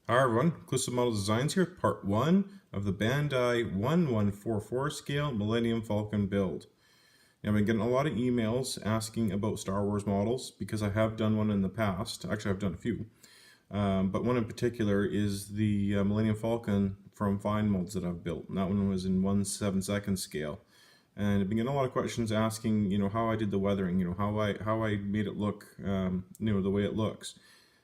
Hi everyone, Inclusive Model Designs here, part 1 of the Bandai 1144 scale Millennium Falcon build. Now, I've been getting a lot of emails asking about Star Wars models because I have done one in the past. Actually, I've done a few. But one in particular is the Millennium Falcon from Fine Molds that I've built. And that one was in 1/7 scale. And I've been getting a lot of questions asking, how I did the weathering, how I made it look, the way it looks.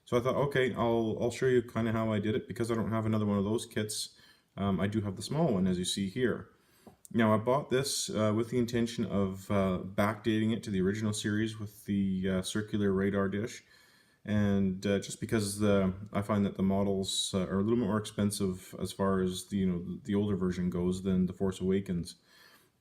So I thought, okay, I'll show you kind of how I did it because I don't have another one of those kits. I do have the small one, as you see here. Now, I bought this with the intention of backdating it to the original series with the circular radar dish. And just because I find that the models are a little bit more expensive as far as the older version goes than the Force Awakens.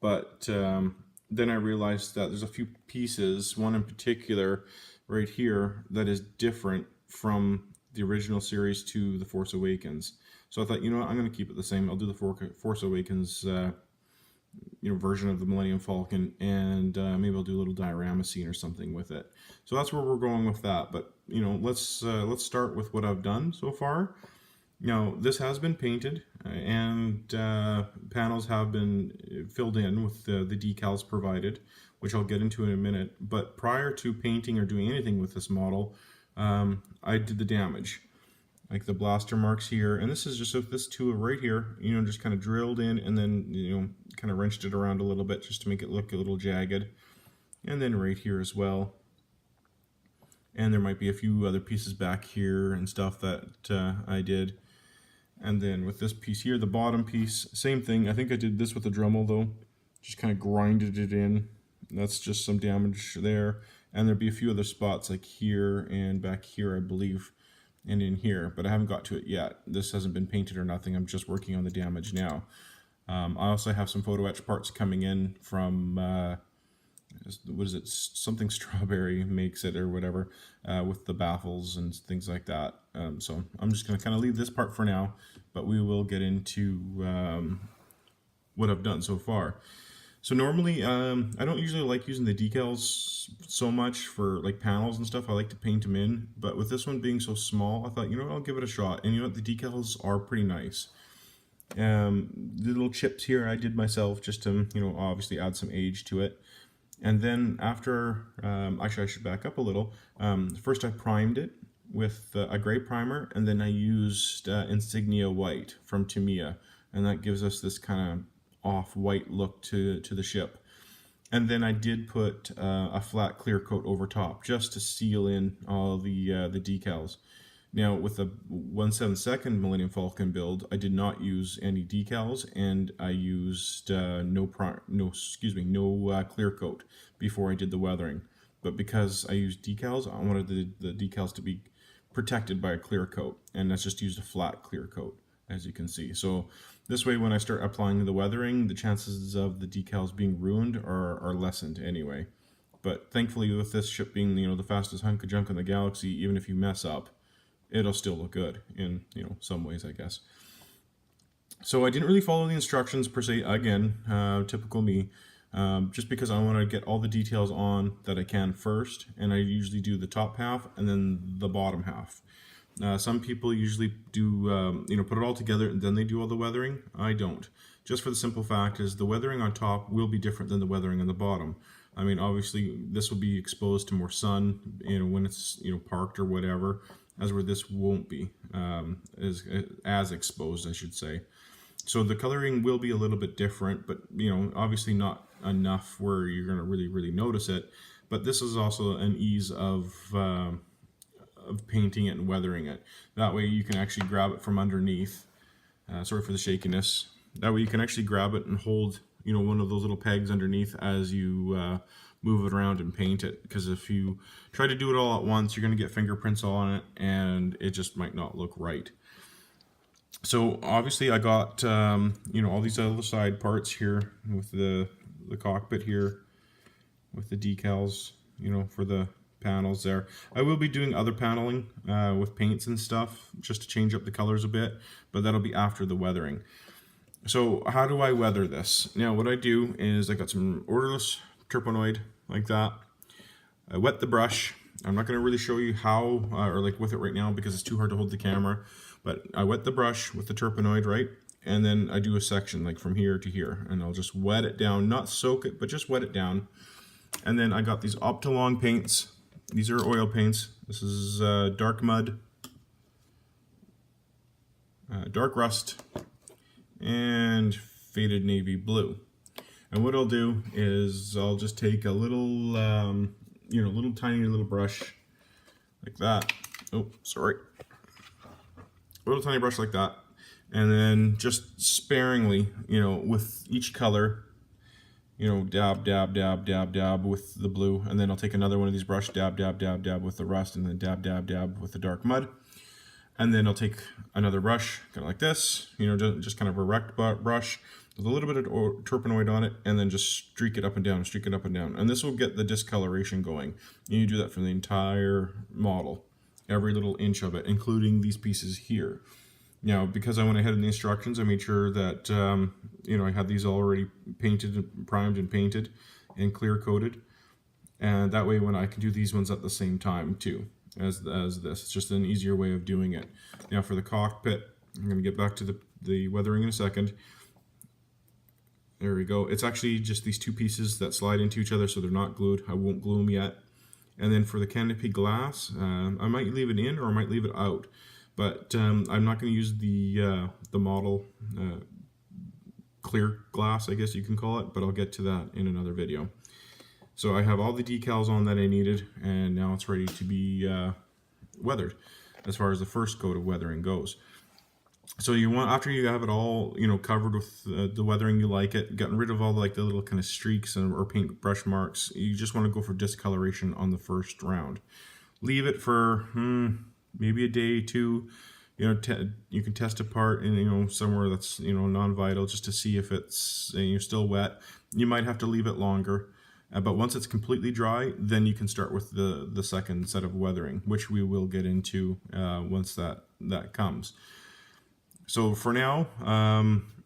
But then I realized that there's a few pieces, one in particular right here, that is different from the original series to the Force Awakens. So I thought, you know what, I'm going to keep it the same. I'll do the Force Awakens version of the Millennium Falcon, and maybe I'll do a little diorama scene or something with it. So that's where we're going with that. But let's start with what I've done so far. Now, this has been painted and panels have been filled in with the decals provided, which I'll get into in a minute. But prior to painting or doing anything with this model, I did the damage, like the blaster marks here. And this is just with this tool right here, just kind of drilled in and then, kind of wrenched it around a little bit just to make it look a little jagged. And then right here as well. And there might be a few other pieces back here and stuff that I did. And then with this piece here, the bottom piece, same thing. I think I did this with a Dremel though. Just kind of grinded it in. That's just some damage there. And there'd be a few other spots like here and back here, I believe, and in here. But I haven't got to it yet. This hasn't been painted or nothing. I'm just working on the damage now. I also have some photo etch parts coming in from, what is it, something Strawberry makes it or whatever, with the baffles and things like that. So I'm just going to kind of leave this part for now, but we will get into what I've done so far. So normally, I don't usually like using the decals so much for like panels and stuff. I like to paint them in, but with this one being so small, I thought, I'll give it a shot. And the decals are pretty nice. The little chips here I did myself just to, obviously add some age to it. And then after, actually I should back up a little. First I primed it with a gray primer, and then I used Insignia White from Tamiya, and that gives us this kind of off-white look to the ship. And then I did put a flat clear coat over top just to seal in all the decals. Now with the 1/7 Millennium Falcon build, I did not use any decals, and I used no clear coat before I did the weathering. But because I used decals, I wanted the decals to be protected by a clear coat, and that's just used a flat clear coat, as you can see. So this way, when I start applying the weathering, the chances of the decals being ruined are lessened anyway. But thankfully, with this ship being the fastest hunk of junk in the galaxy, even if you mess up, it'll still look good in some ways, I guess. So I didn't really follow the instructions per se, again, typical me, just because I want to get all the details on that I can first, and I usually do the top half and then the bottom half. Some people usually do, put it all together and then they do all the weathering. I don't. Just for the simple fact is the weathering on top will be different than the weathering on the bottom. I mean, obviously this will be exposed to more sun, when it's, parked or whatever, as where this won't be as exposed, I should say. So the coloring will be a little bit different, but obviously not enough where you're going to really notice it. But this is also an ease of painting it and weathering it. That way you can actually grab it from underneath. Sorry for the shakiness. That way you can actually grab it and hold one of those little pegs underneath as you move it around and paint it, because if you try to do it all at once, you're going to get fingerprints on it and it just might not look right. So obviously I got all these other side parts here with the cockpit here with the decals for the panels there. I will be doing other paneling with paints and stuff just to change up the colors a bit, but that'll be after the weathering. So how do I weather this? Now what I do is I got some odorless Turpenoid like that. I wet the brush I'm not going to really show you how or like with it right now because it's too hard to hold the camera, but I wet the brush with the turpenoid, right? And then I do a section like from here to here, and I'll just wet it down, not soak it, but just wet it down. And then I got these Optilong paints. These are oil paints. This is dark mud, dark rust, and faded navy blue. And what I'll do is I'll just take a little, little tiny little brush like that. Oh, sorry. A little tiny brush like that. And then just sparingly, with each color, dab, dab, dab, dab, dab with the blue. And then I'll take another one of these brush, dab, dab, dab, dab with the rust, and then dab, dab, dab with the dark mud. And then I'll take another brush, kind of like this, just kind of a rect brush with a little bit of turpenoid on it, and then just streak it up and down, streak it up and down. And this will get the discoloration going. And you do that for the entire model, every little inch of it, including these pieces here. Now, because I went ahead in the instructions, I made sure that, I had these already painted, primed and painted and clear coated. And that way when I can do these ones at the same time too, as this. It's just an easier way of doing it. Now for the cockpit, I'm going to get back to the weathering in a second. There we go. It's actually just these two pieces that slide into each other, so they're not glued. I won't glue them yet. And then for the canopy glass, I might leave it in or I might leave it out. But I'm not going to use the model clear glass, I guess you can call it, but I'll get to that in another video. So I have all the decals on that I needed, and now it's ready to be weathered as far as the first coat of weathering goes. So you want, after you have it all, covered with the weathering you like it, gotten rid of all the little kind of streaks or paint brush marks, you just want to go for discoloration on the first round. Leave it for maybe a day, two. You can test a part in somewhere that's non-vital just to see if it's still wet. You might have to leave it longer, but once it's completely dry, then you can start with the second set of weathering, which we will get into once that comes. So for now,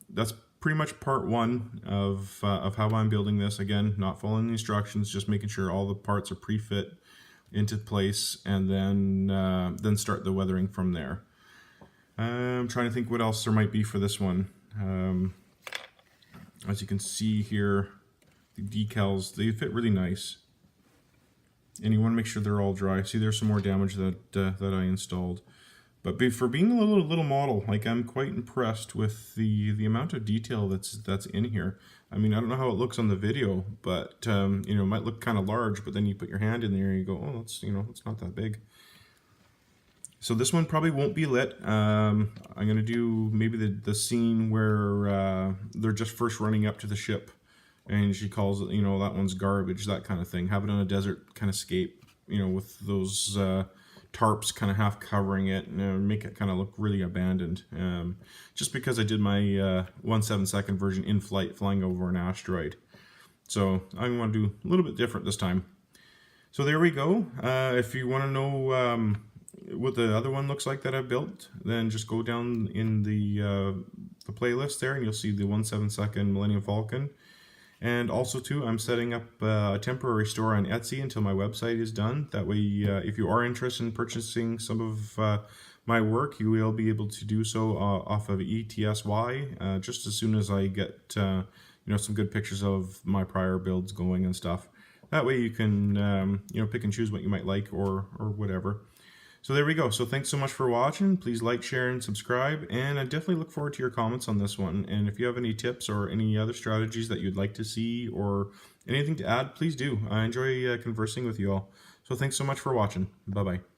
that's pretty much part one of how I'm building this. Again, not following the instructions, just making sure all the parts are pre-fit into place, and then start the weathering from there. I'm trying to think what else there might be for this one. As you can see here, the decals, they fit really nice. And you want to make sure they're all dry. See, there's some more damage that I installed. But for being a little model, I'm quite impressed with the amount of detail that's in here. I mean, I don't know how it looks on the video, but it might look kind of large, but then you put your hand in there and you go, oh, that's it's not that big. So this one probably won't be lit. I'm gonna do maybe the scene where they're just first running up to the ship, and she calls it, that one's garbage, that kind of thing. Have it on a desert kind of scape, with those tarps kind of half covering it, and make it kind of look really abandoned. Just because I did my 1/7 version in flight, flying over an asteroid. So I'm going to do a little bit different this time. So there we go. If you want to know what the other one looks like that I built, then just go down in the playlist there, and you'll see the 1/7 Millennium Falcon. And also too, I'm setting up a temporary store on Etsy until my website is done. That way, if you are interested in purchasing some of my work, you will be able to do so off of ETSY just as soon as I get some good pictures of my prior builds going and stuff. That way you can pick and choose what you might like or whatever. So there we go. So thanks so much for watching. Please like, share, and subscribe. And I definitely look forward to your comments on this one. And if you have any tips or any other strategies that you'd like to see or anything to add, please do. I enjoy conversing with you all. So thanks so much for watching. Bye-bye.